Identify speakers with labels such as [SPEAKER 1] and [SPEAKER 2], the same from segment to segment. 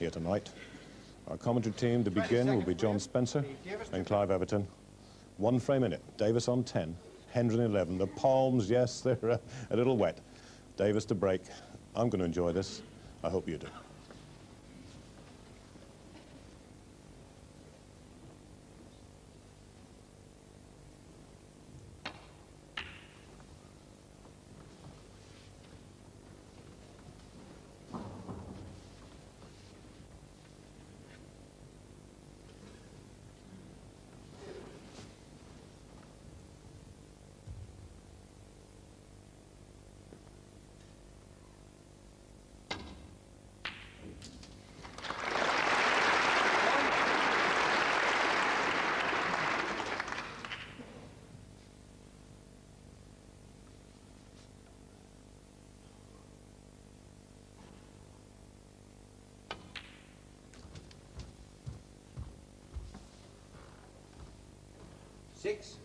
[SPEAKER 1] here tonight. Our commentary team to begin will be John Spencer and Clive Everton. 1 frame in it. Davis on 10, Hendry on 11. The palms, yes, they're a little wet. Davis to break. I'm going to enjoy this. I hope you do.
[SPEAKER 2] Six.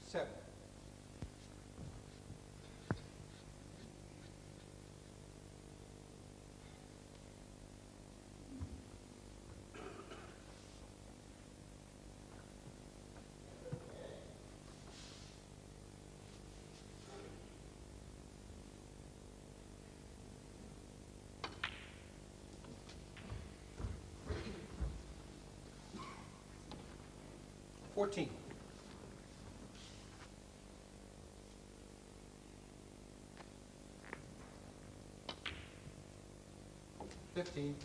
[SPEAKER 2] Seven. $14. 15.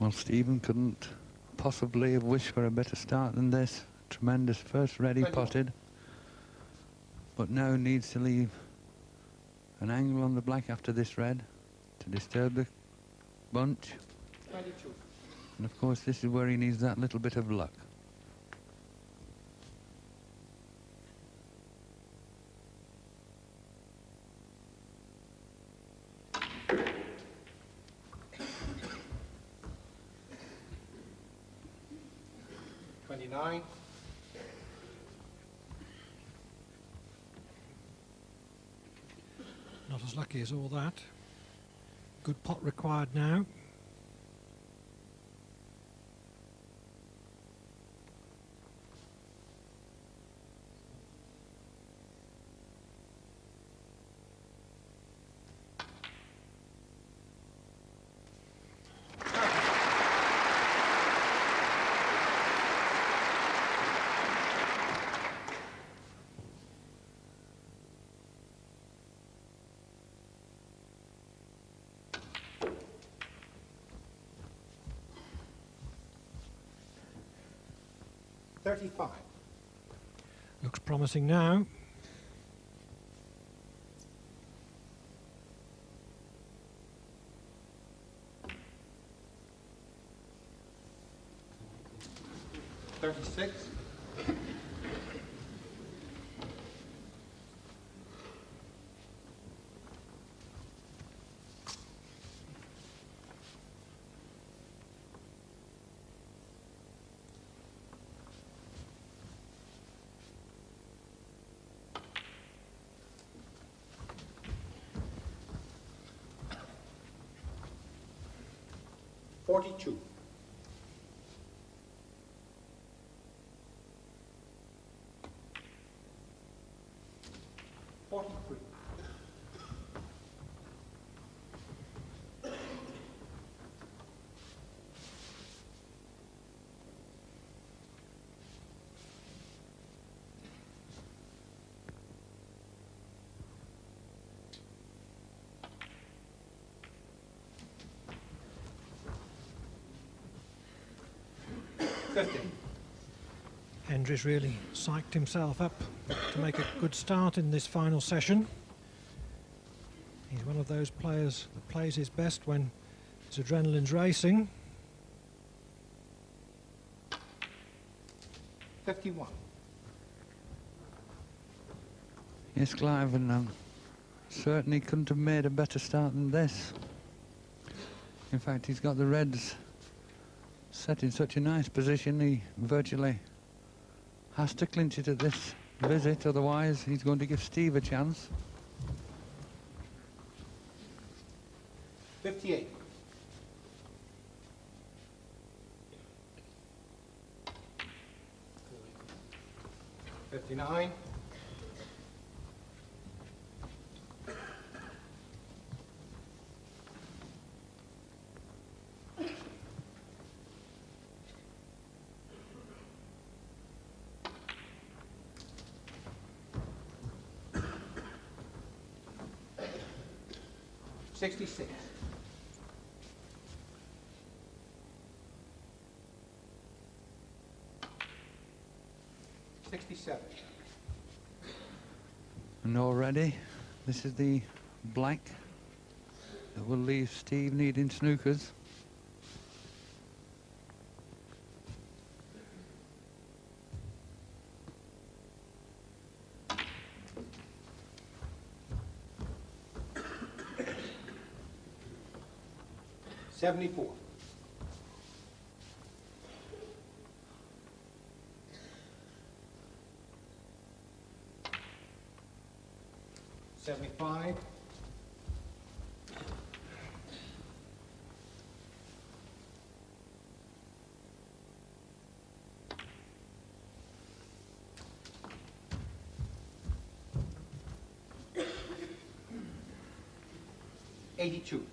[SPEAKER 3] 'Well, Stephen couldn't possibly have wished for a better start than this. Tremendous first red he potted, but now needs to leave an angle on the black after this red to disturb the bunch.
[SPEAKER 2] 22.
[SPEAKER 3] And of course this is where he needs that little bit of luck.
[SPEAKER 4] Not as lucky as all that. Good pot required now.
[SPEAKER 2] $35.
[SPEAKER 4] Looks promising now.
[SPEAKER 2] $36. 42. 43. 50.
[SPEAKER 4] Hendry's really psyched himself up to make a good start in this final session. He He's one of those players that plays his best when his adrenaline's racing.
[SPEAKER 2] 51.
[SPEAKER 3] Yes, Clive, and certainly couldn't have made a better start than this. In fact, he's got the Reds set in such a nice position, he virtually has to clinch it at this visit, otherwise he's going to give Steve a chance.
[SPEAKER 2] 58. $59. 66. 67.
[SPEAKER 3] And already, this is the blank that will leave Steve needing snookers.
[SPEAKER 2] $74. 75. 82.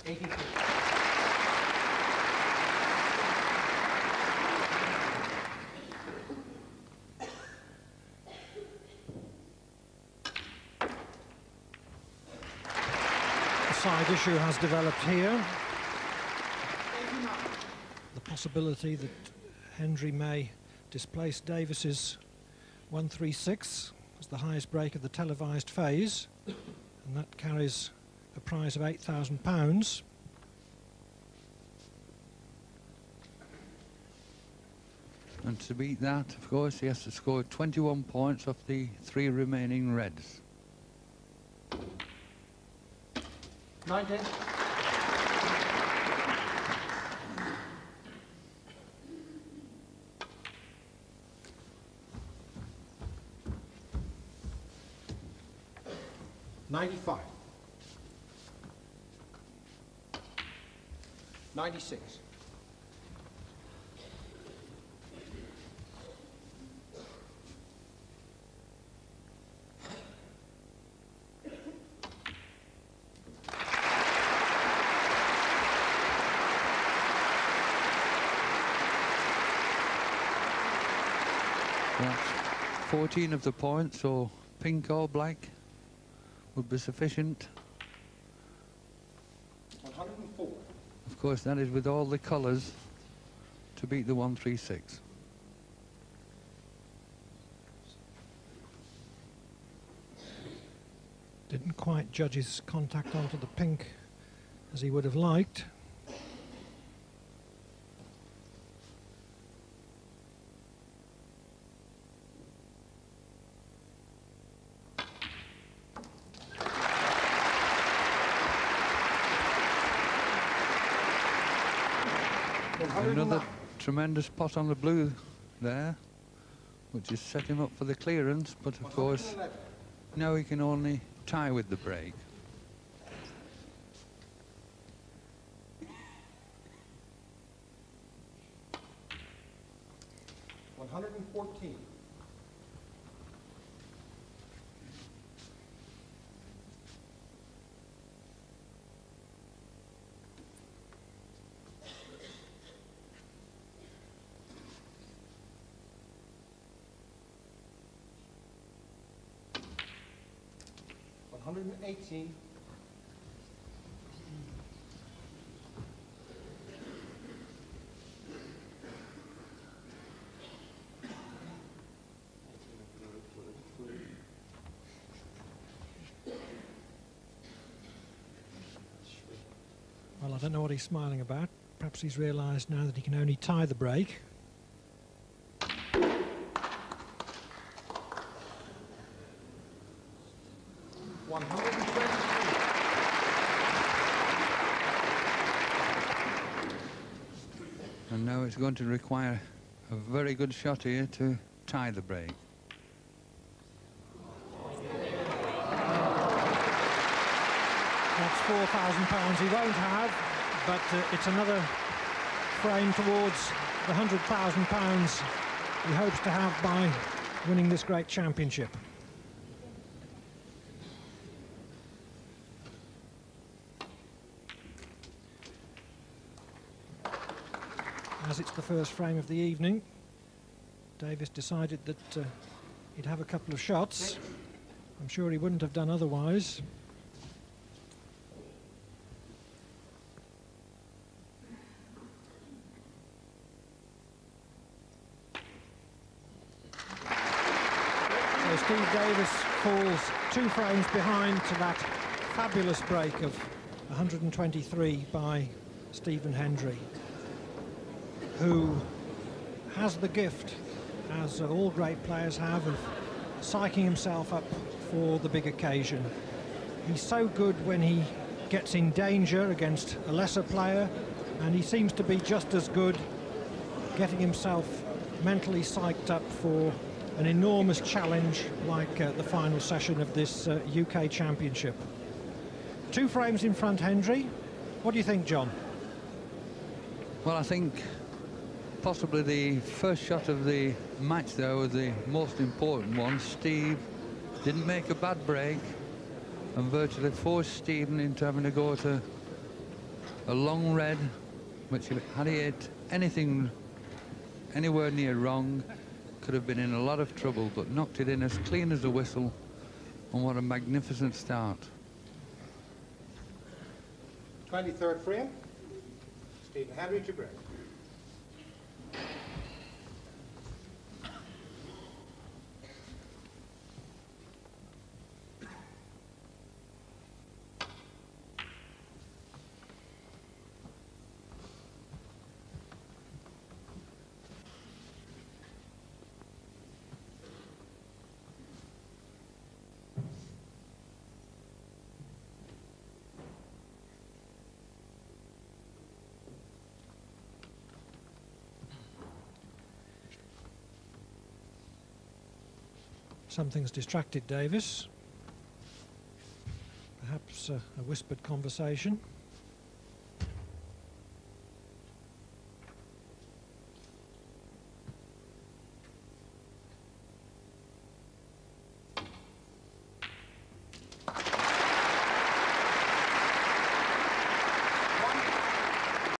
[SPEAKER 2] 83.
[SPEAKER 4] A side issue has developed here. The possibility that Hendry may displace Davis's 136 as the highest break of the televised phase, and that carries a prize of £8,000.
[SPEAKER 3] And to beat that, of course, he has to score 21 points off the 3 remaining Reds.
[SPEAKER 2] 90. 95. 96.
[SPEAKER 3] 14 of the points, or pink or black, would be sufficient.
[SPEAKER 2] 104.
[SPEAKER 3] Of course, that is with all the colours to beat the 136.
[SPEAKER 4] Didn't quite judge his contact onto the pink as he would have liked.
[SPEAKER 3] Another tremendous pot on the blue there, which has set him up for the clearance, but of course now he can only tie with the break.
[SPEAKER 2] $114. 118.
[SPEAKER 3] 118
[SPEAKER 4] don't know what he's smiling about. Perhaps he's realised now that he can only tie the break.
[SPEAKER 3] And now it's going to require a very good shot here to tie the break.
[SPEAKER 4] That's £4,000 he won't have, but it's another frame towards the £100,000 he hopes to have by winning this great championship. As it's the first frame of the evening, Davis decided that he'd have a couple of shots. I'm sure he wouldn't have done otherwise. So Steve Davis falls 2 frames behind to that fabulous break of 123 by Stephen Hendry, who has the gift, as all great players have, of psyching himself up for the big occasion. He's so good when he gets in danger against a lesser player, and he seems to be just as good getting himself mentally psyched up for an enormous challenge like the final session of this UK Championship. 2 frames in front, Hendry. What do you think, John?
[SPEAKER 3] Well, I think possibly the first shot of the match there was the most important one. Steve didn't make a bad break and virtually forced Stephen into having to go to a long red, which had he hit anything anywhere near wrong, could have been in a lot of trouble, but knocked it in as clean as a whistle, and what a magnificent start.
[SPEAKER 2] 23rd frame. Stephen Hendry to break.
[SPEAKER 4] Something's distracted Davis. Perhaps a whispered conversation.